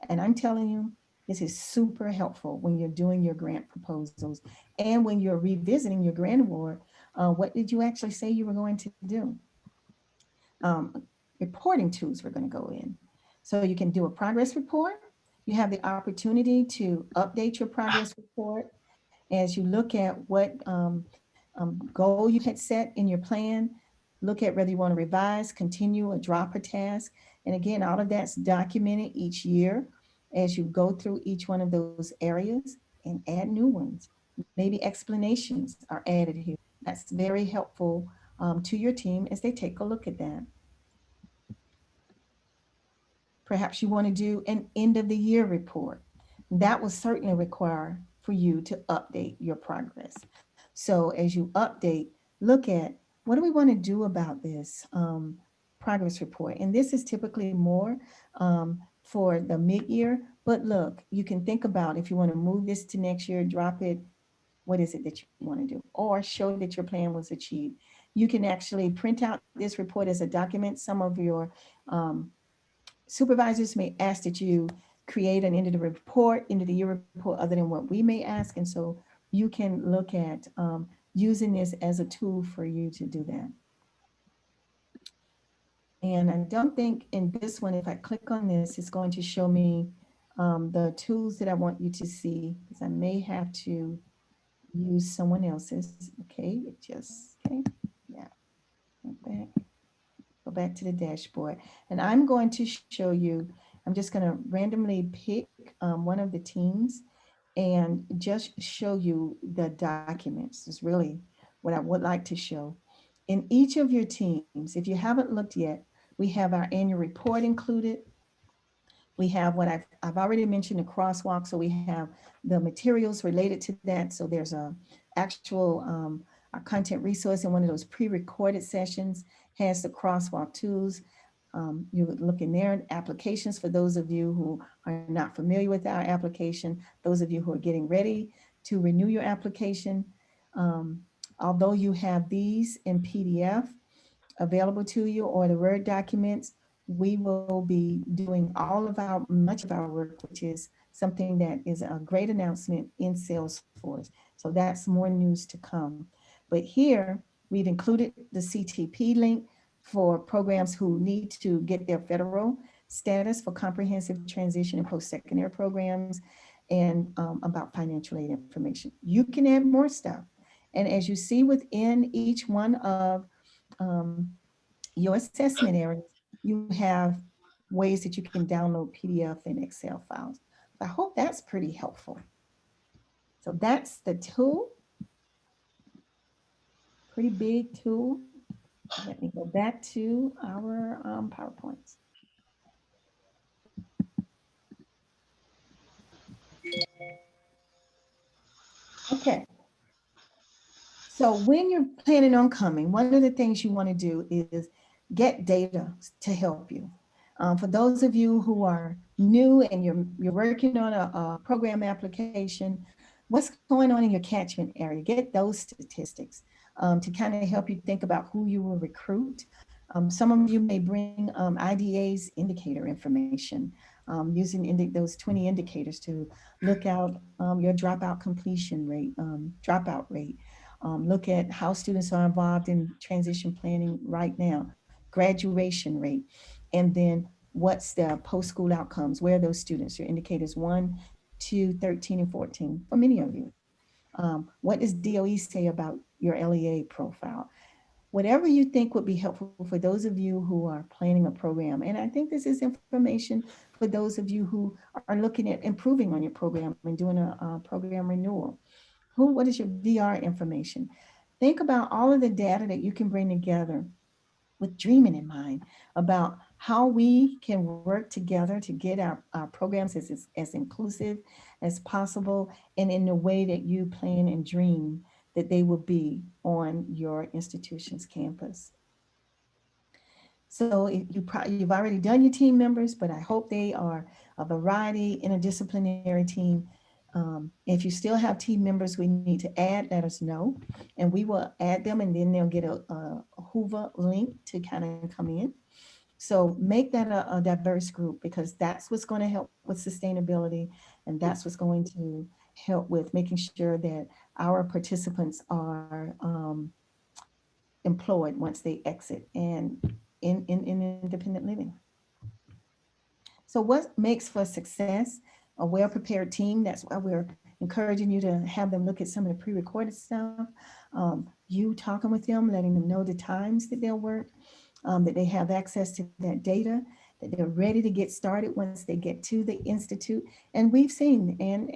And I'm telling you, this is super helpful when you're doing your grant proposals and when you're revisiting your grant award. What did you actually say you were going to do? um, Reporting tools we're going to go in. So you can do a progress report. You have the opportunity to update your progress report as you look at what goal you had set in your plan. Look at whether you want to revise, continue, or drop a task. And again, all of that's documented each year as you go through each one of those areas and add new ones. Maybe explanations are added here. That's very helpful to your team as they take a look at that. Perhaps you want to do an end of the year report. That will certainly require for you to update your progress. So as you update, look at what do we want to do about this progress report. And this is typically more for the mid-year, but look, you can think about if you want to move this to next year, drop it, what is it that you want to do? Or show that your plan was achieved. You can actually print out this report as a document. Some of your um, supervisors may ask that you create an end of the report, end of the year report, other than what we may ask. And so you can look at using this as a tool for you to do that. And I don't think in this one, if I click on this, it's going to show me the tools that I want you to see, because I may have to use someone else's. Okay, it just, okay, yeah, go back. Go back to the dashboard. And I'm going to show you, I'm just going to randomly pick one of the teams and just show you the documents. Is really what I would like to show. In each of your teams, if you haven't looked yet, we have our annual report included. We have what I've already mentioned, the crosswalk. So we have the materials related to that. So there's a actual a content resource in one of those pre-recorded sessions has the crosswalk tools. You would look in there, applications for those of you who are not familiar with our application, those of you who are getting ready to renew your application. Um, Although you have these in PDF, available to you or the Word documents, we will be doing all of our, much of our work, which is something that is a great announcement in Salesforce. So that's more news to come. But here, we've included the CTP link for programs who need to get their federal status for comprehensive transition and post-secondary programs, and about financial aid information. You can add more stuff. And as you see within each one of um, your assessment areas, you have ways that you can download PDF and Excel files. So I hope that's pretty helpful. So that's the tool, pretty big tool. Let me go back to our PowerPoints. Okay, so when you're planning on coming, one of the things you want to do is get data to help you. For those of you who are new and you're working on a program application, what's going on in your catchment area? Get those statistics to kind of help you think about who you will recruit. Some of you may bring IDA's indicator information using those 20 indicators to look out your dropout completion rate, dropout rate. Look at how students are involved in transition planning right now, graduation rate, and then what's the post-school outcomes? Where are those students? Your indicators 1, 2, 13, and 14 for many of you. What does DOE say about your LEA profile? Whatever you think would be helpful for those of you who are planning a program. And I think this is information for those of you who are looking at improving on your program and doing a program renewal. What is your VR information? Think about all of the data that you can bring together with dreaming in mind about how we can work together to get our programs as inclusive as possible and in the way that you plan and dream that they will be on your institution's campus. So you've already done your team members, but I hope they are a variety, interdisciplinary team. If you still have team members we need to add, let us know, and we will add them, and then they'll get a Hoover link to kind of come in. So make that a diverse group, because that's what's going to help with sustainability, and that's what's going to help with making sure that our participants are employed once they exit and in independent living. So what makes for success? A well-prepared team. That's why we're encouraging you to have them look at some of the pre-recorded stuff. You talking with them, letting them know the times that they'll work, that they have access to that data, that they're ready to get started once they get to the institute. And we've seen and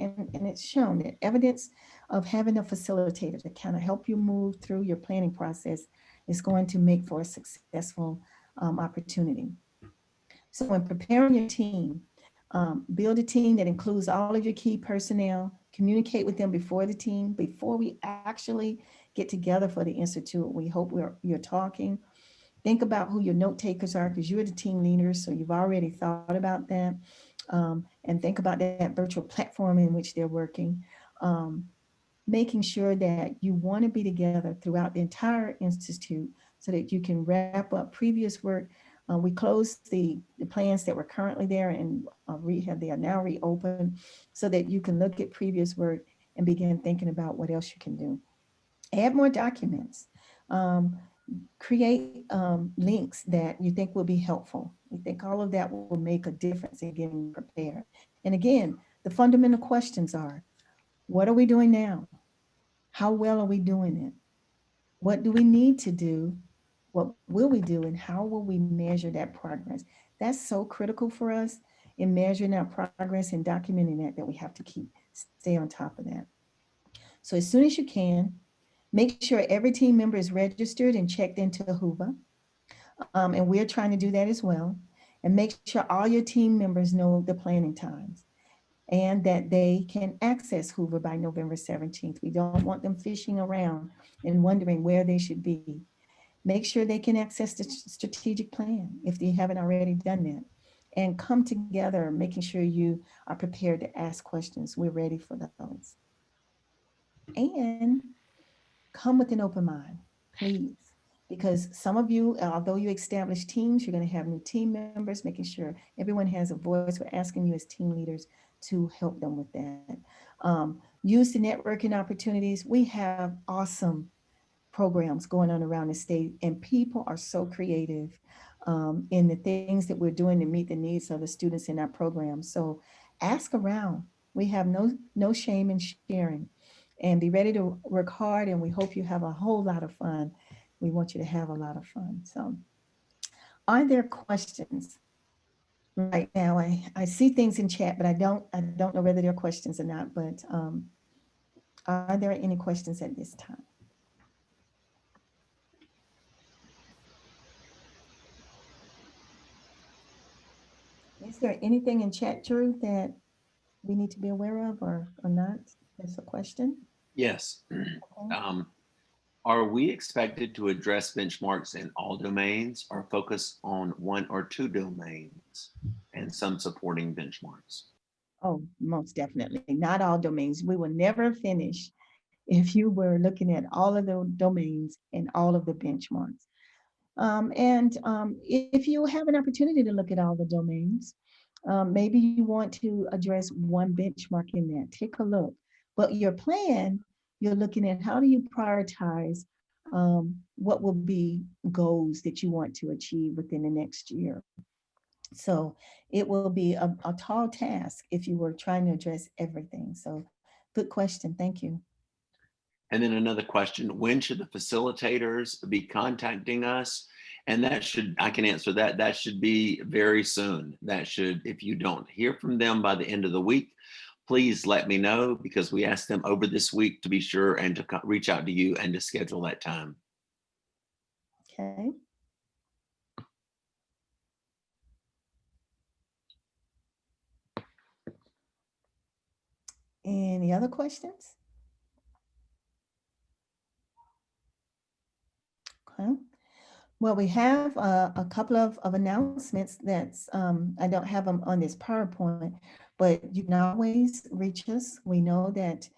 it's shown that evidence of having a facilitator to kind of help you move through your planning process is going to make for a successful opportunity. So when preparing your team, build a team that includes all of your key personnel, communicate with them before the team, before we actually get together for the institute. We hope you're talking. Think about who your note takers are, because you're the team leaders, so you've already thought about that. And think about that virtual platform in which they're working. Um, Making sure that you want to be together throughout the entire institute so that you can wrap up previous work. We closed the plans that were currently there and they are now reopened, so that you can look at previous work and begin thinking about what else you can do. Add more documents. Um, Create links that you think will be helpful. We think all of that will make a difference in getting prepared. And again, the fundamental questions are: what are we doing now? How well are we doing it? What do we need to do? What will we do? And how will we measure that progress? That's so critical for us in measuring our progress and documenting that we have to stay on top of that. So as soon as you can, make sure every team member is registered and checked into Hoover. And we're trying to do that as well. And make sure all your team members know the planning times and that they can access Hoover by November 17th. We don't want them fishing around and wondering where they should be. Make sure they can access the strategic plan if they haven't already done that. And come together, making sure you are prepared to ask questions. We're ready for those. And come with an open mind, please. Because some of you, although you establish teams, you're going to have new team members, making sure everyone has a voice. We're asking you as team leaders to help them with that. Use the networking opportunities. We have awesome programs going on around the state, and people are so creative in the things that we're doing to meet the needs of the students in our programs. So ask around. We have no shame in sharing, and be ready to work hard. And we hope you have a whole lot of fun. We want you to have a lot of fun. So, are there questions right now? I see things in chat, but I don't know whether there are questions or not. But are there any questions at this time? Is there anything in chat, Drew, that we need to be aware of or not? That's a question. Yes. Okay. Um, are we expected to address benchmarks in all domains or focus on one or two domains and some supporting benchmarks? Oh, most definitely. Not all domains. We will never finish if you were looking at all of the domains and all of the benchmarks. And if you have an opportunity to look at all the domains, maybe you want to address one benchmark in that. Take a look. But your plan, you're looking at how do you prioritize what will be goals that you want to achieve within the next year. So it will be a tall task if you were trying to address everything. So good question. Thank you. And then another question, when should the facilitators be contacting us? And that should, I can answer that. That should be very soon. That should, if you don't hear from them by the end of the week, please let me know, because we asked them over this week to be sure and to reach out to you and to schedule that time. Okay. Any other questions? Okay. Well, we have a couple of announcements that's, I don't have them on this PowerPoint, but you can always reach us. We know that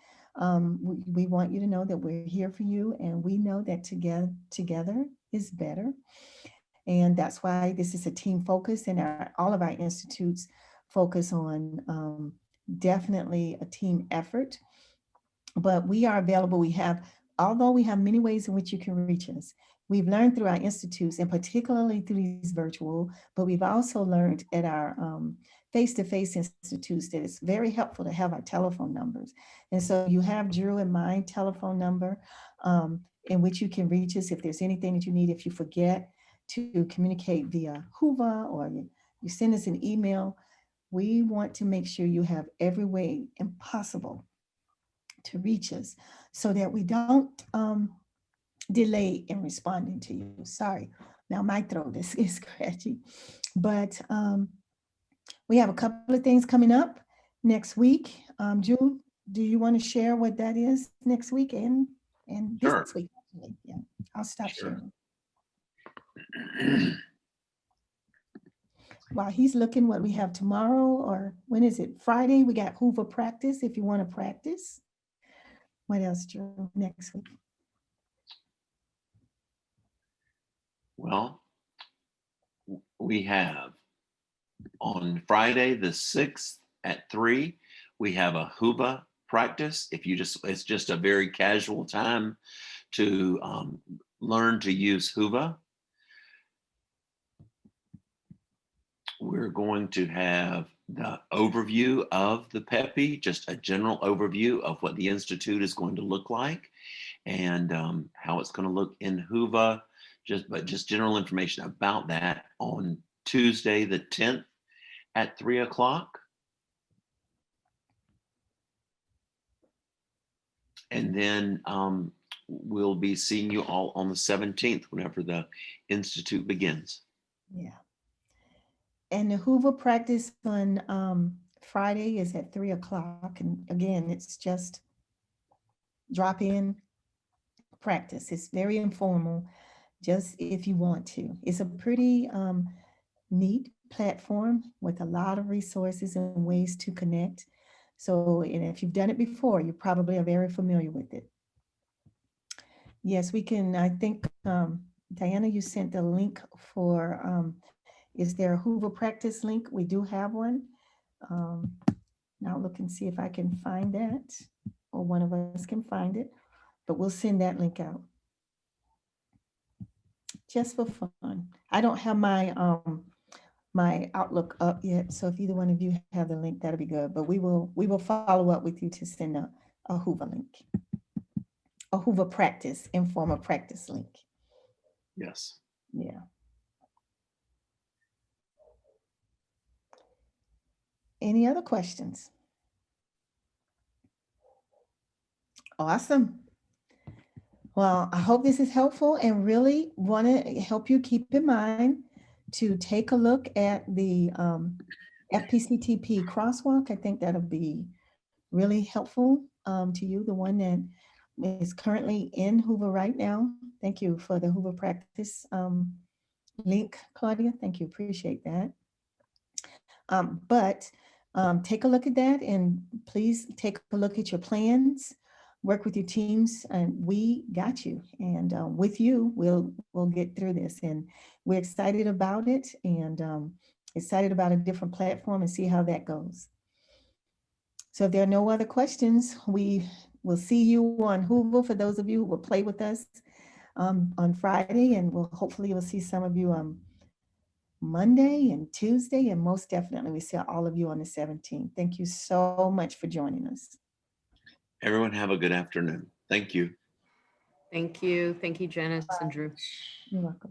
we want you to know that we're here for you, and we know that together is better. And that's why this is a team focus, and all of our institutes focus on definitely a team effort. But we are available. Although we have many ways in which you can reach us, we've learned through our institutes, and particularly through these virtual, but we've also learned at our face-to-face institutes that it's very helpful to have our telephone numbers. And so you have Drew and my telephone number, in which you can reach us if there's anything that you need. If you forget to communicate via Hoover, or you send us an email, we want to make sure you have every way possible to reach us, so that we don't delay in responding to you. Sorry. Now my throat is scratchy, but we have a couple of things coming up next week. Drew, do you want to share what that is next week and this Sure, week? Actually? Yeah, I'll stop sure. sharing. While he's looking, what we have tomorrow, or when is it? Friday, we got Hoover practice if you want to practice. What else, Drew, next week? Well, we have on Friday the 6th at 3, we have a Huba practice. It's just a very casual time to learn to use Huba. We're going to have the overview of the PEPI, just a general overview of what the Institute is going to look like, and how it's going to look in Huva, just general information about that on Tuesday the 10th at 3 o'clock. And then we'll be seeing you all on the 17th whenever the Institute begins. Yeah. And the Hoover practice on Friday is at 3 o'clock. And again, it's just drop in practice. It's very informal, just if you want to. It's a pretty neat platform with a lot of resources and ways to connect. So, and if you've done it before, you probably are very familiar with it. Yes, we can. I think, Diana, you sent the link for, is there a Hoover practice link? We do have one. Um, Now look and see if I can find that, or one of us can find it, but we'll send that link out just for fun. I don't have my Outlook up yet, so if either one of you have the link, that'll be good. But we will follow up with you to send a Hoover link, a Hoover practice, informal practice link. Yes. Yeah. Any other questions? Awesome. Well, I hope this is helpful, and really want to help you keep in mind to take a look at the FPCTP crosswalk. I think that'll be really helpful to you, the one that is currently in Hoover right now. Thank you for the Hoover practice link, Claudia. Thank you, appreciate that. But take a look at that, and please take a look at your plans, work with your teams, and we got you. And with you, we'll get through this. And we're excited about it, and excited about a different platform, and see how that goes. So if there are no other questions, we will see you on Hoover, for those of you who will play with us on Friday, and hopefully we'll see some of you Monday and Tuesday, and most definitely we see all of you on the 17th. Thank you so much for joining us. Everyone have a good afternoon. Thank you. Thank you. Thank you, Janice and Drew. You're welcome.